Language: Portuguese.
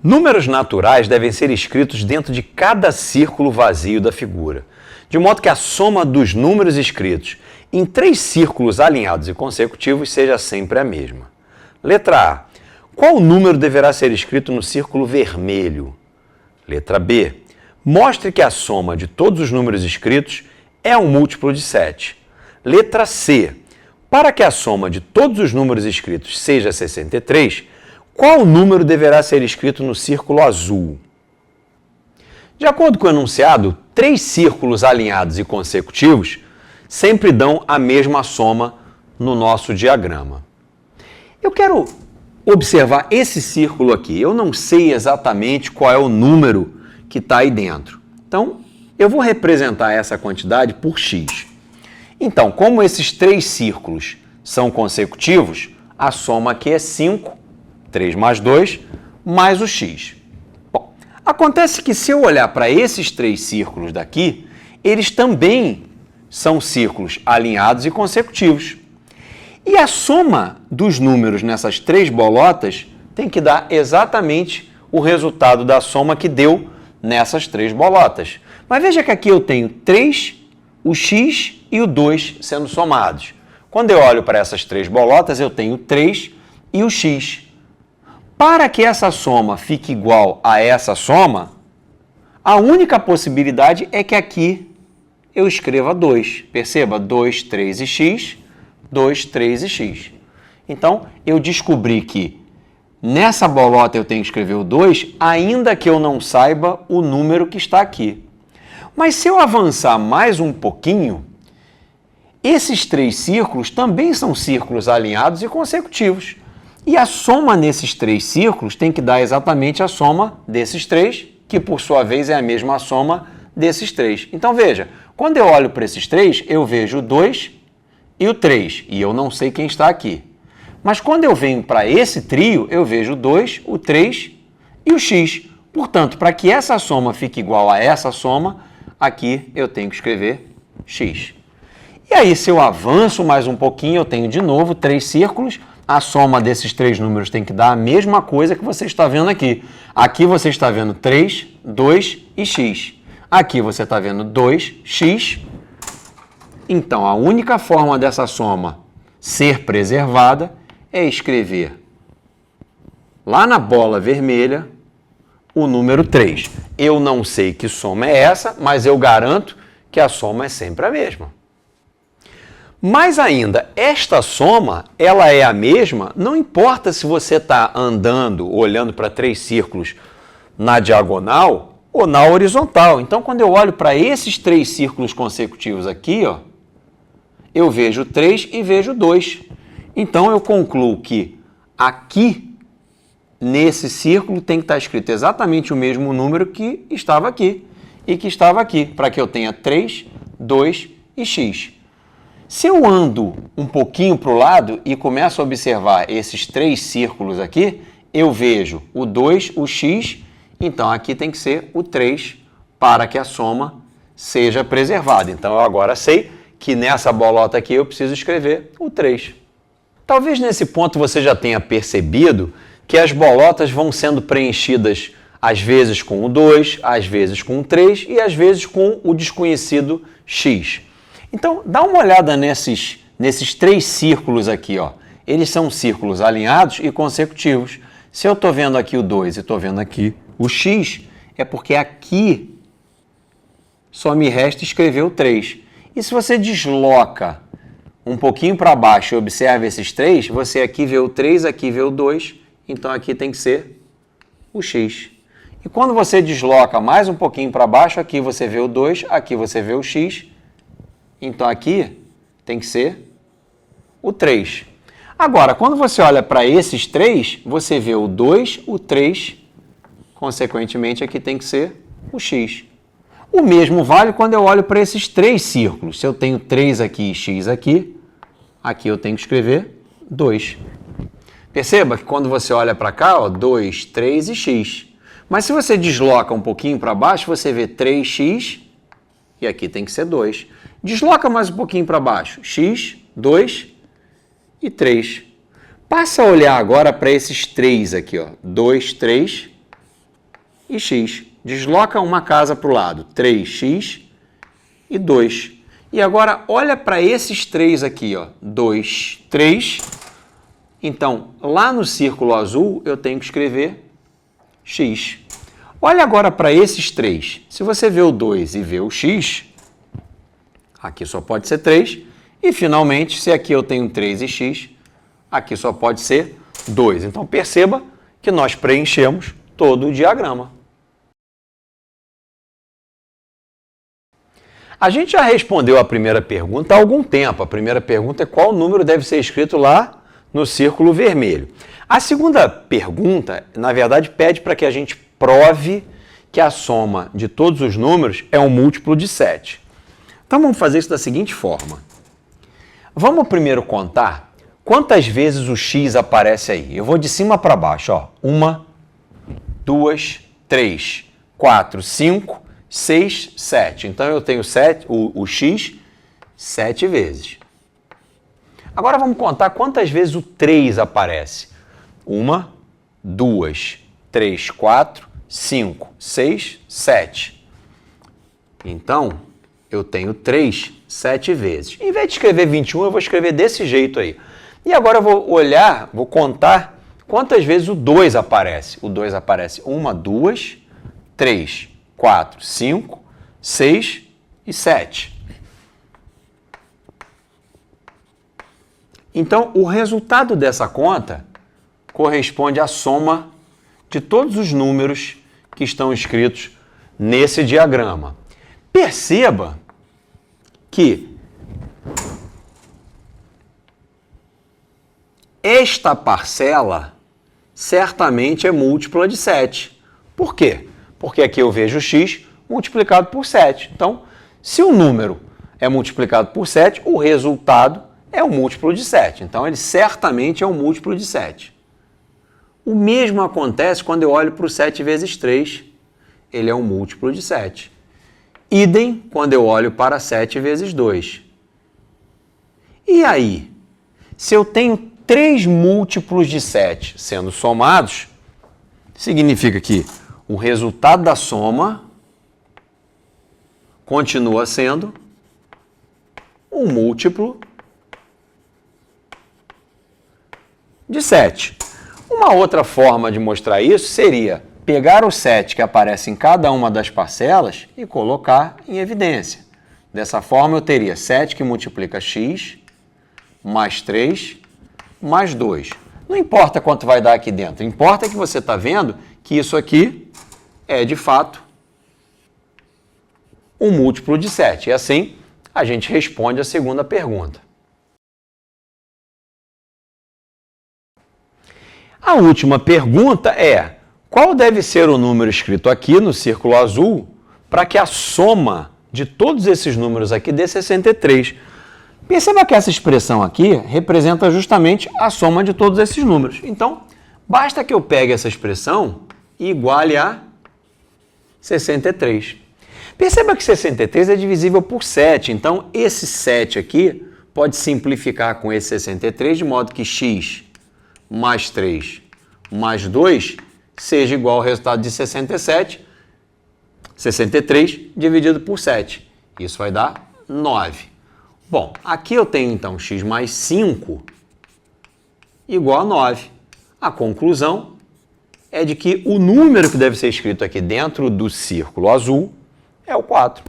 Números naturais devem ser escritos dentro de cada círculo vazio da figura, de modo que a soma dos números escritos em 3 círculos alinhados e consecutivos seja sempre a mesma. Letra A. Qual número deverá ser escrito no círculo vermelho? Letra B. Mostre que a soma de todos os números escritos é um múltiplo de 7. Letra C. Para que a soma de todos os números escritos seja 63, qual número deverá ser escrito no círculo azul? De acordo com o enunciado, 3 círculos alinhados e consecutivos sempre dão a mesma soma no nosso diagrama. Eu quero observar esse círculo aqui. Eu não sei exatamente qual é o número que está aí dentro. Então, eu vou representar essa quantidade por x. Então, como esses 3 círculos são consecutivos, a soma aqui é 5, 3 mais 2, mais o x. Bom, acontece que se eu olhar para esses 3 círculos daqui, eles também são círculos alinhados e consecutivos. E a soma dos números nessas 3 bolotas tem que dar exatamente o resultado da soma que deu nessas 3 bolotas. Mas veja que aqui eu tenho 3, o x e o 2 sendo somados. Quando eu olho para essas 3 bolotas, eu tenho 3 e o x. Para que essa soma fique igual a essa soma, a única possibilidade é que aqui eu escreva 2. Perceba, 2, 3 e x, 2, 3 e x. Então, eu descobri que nessa bolota eu tenho que escrever o 2, ainda que eu não saiba o número que está aqui. Mas se eu avançar mais um pouquinho, esses 3 círculos também são círculos alinhados e consecutivos. E a soma nesses 3 círculos tem que dar exatamente a soma desses 3, que por sua vez é a mesma soma desses 3. Então veja, quando eu olho para esses 3, eu vejo o 2 e o 3, e eu não sei quem está aqui. Mas quando eu venho para esse trio, eu vejo o 2, o 3 e o x. Portanto, para que essa soma fique igual a essa soma, aqui eu tenho que escrever x. E aí, se eu avanço mais um pouquinho, eu tenho de novo 3 círculos. A soma desses 3 números tem que dar a mesma coisa que você está vendo aqui. Aqui você está vendo 3, 2 e x. Aqui você está vendo 2, x. Então, a única forma dessa soma ser preservada é escrever lá na bola vermelha o número 3. Eu não sei que soma é essa, mas eu garanto que a soma é sempre a mesma. Mais ainda, esta soma, ela é a mesma, não importa se você está andando, olhando para 3 círculos na diagonal ou na horizontal. Então, quando eu olho para esses 3 círculos consecutivos aqui, ó, eu vejo 3 e vejo 2. Então, eu concluo que aqui, nesse círculo, tem que estar escrito exatamente o mesmo número que estava aqui e que estava aqui, para que eu tenha 3, 2 e x. Se eu ando um pouquinho para o lado e começo a observar esses 3 círculos aqui, eu vejo o 2, o x, então aqui tem que ser o 3 para que a soma seja preservada. Então eu agora sei que nessa bolota aqui eu preciso escrever o 3. Talvez nesse ponto você já tenha percebido que as bolotas vão sendo preenchidas às vezes com o 2, às vezes com o 3 e às vezes com o desconhecido x. Então, dá uma olhada nesses 3 círculos aqui, ó. Eles são círculos alinhados e consecutivos. Se eu estou vendo aqui o 2 e estou vendo aqui o x, é porque aqui só me resta escrever o 3. E se você desloca um pouquinho para baixo e observa esses 3, você aqui vê o 3, aqui vê o 2, então aqui tem que ser o x. E quando você desloca mais um pouquinho para baixo, aqui você vê o 2, aqui você vê o x, então aqui tem que ser o 3. Agora, quando você olha para esses 3, você vê o 2, o 3, consequentemente aqui tem que ser o x. O mesmo vale quando eu olho para esses 3 círculos. Se eu tenho 3 aqui e x aqui, aqui eu tenho que escrever 2. Perceba que quando você olha para cá, ó, 2, 3 e x. Mas se você desloca um pouquinho para baixo, você vê 3x e aqui tem que ser 2. Desloca mais um pouquinho para baixo, x, 2 e 3. Passa a olhar agora para esses 3 aqui, ó, 2, 3 e x. Desloca uma casa para o lado, 3x e 2. E agora, olha para esses três aqui, ó, 2, 3. Então, lá no círculo azul, eu tenho que escrever x. Olha agora para esses três. Se você vê o 2 e vê o x, aqui só pode ser 3. E, finalmente, se aqui eu tenho 3 e x, aqui só pode ser 2. Então, perceba que nós preenchemos todo o diagrama. A gente já respondeu a primeira pergunta há algum tempo. A primeira pergunta é qual número deve ser escrito lá no círculo vermelho. A segunda pergunta, na verdade, pede para que a gente prove que a soma de todos os números é um múltiplo de 7. Então, vamos fazer isso da seguinte forma. Vamos primeiro contar quantas vezes o x aparece aí. Eu vou de cima para baixo. Ó. 1, 2, 3, 4, 5, 6, 7. Então, eu tenho o x 7 vezes. Agora, vamos contar quantas vezes o 3 aparece. 1, 2, 3, 4, 5, 6, 7. Então, eu tenho 3 7 vezes. Em vez de escrever 21, eu vou escrever desse jeito aí. E agora eu vou olhar, vou contar quantas vezes o 2 aparece. O 2 aparece 1, 2, 3, 4, 5, 6 e 7. Então, o resultado dessa conta corresponde à soma de todos os números que estão escritos nesse diagrama. Perceba que esta parcela certamente é múltipla de 7. Por quê? Porque aqui eu vejo x multiplicado por 7. Então, se o número é multiplicado por 7, o resultado é um múltiplo de 7. Então, ele certamente é um múltiplo de 7. O mesmo acontece quando eu olho para o 7 vezes 3. Ele é um múltiplo de 7. Idem quando eu olho para 7 vezes 2. E aí, se eu tenho 3 múltiplos de 7 sendo somados, significa que o resultado da soma continua sendo um múltiplo de 7. Uma outra forma de mostrar isso seria pegar o 7 que aparece em cada uma das parcelas e colocar em evidência. Dessa forma, eu teria 7 que multiplica x, mais 3, mais 2. Não importa quanto vai dar aqui dentro, importa que você está vendo que isso aqui é, de fato, um múltiplo de 7. E assim, a gente responde a segunda pergunta. A última pergunta é: qual deve ser o número escrito aqui no círculo azul para que a soma de todos esses números aqui dê 63? Perceba que essa expressão aqui representa justamente a soma de todos esses números. Então, basta que eu pegue essa expressão e iguale a 63. Perceba que 63 é divisível por 7. Então, esse 7 aqui pode simplificar com esse 63, de modo que x mais 3 mais 2 seja igual ao resultado de 63 dividido por 7. Isso vai dar 9. Bom, aqui eu tenho então x mais 5 igual a 9. A conclusão é de que o número que deve ser escrito aqui dentro do círculo azul é o 4.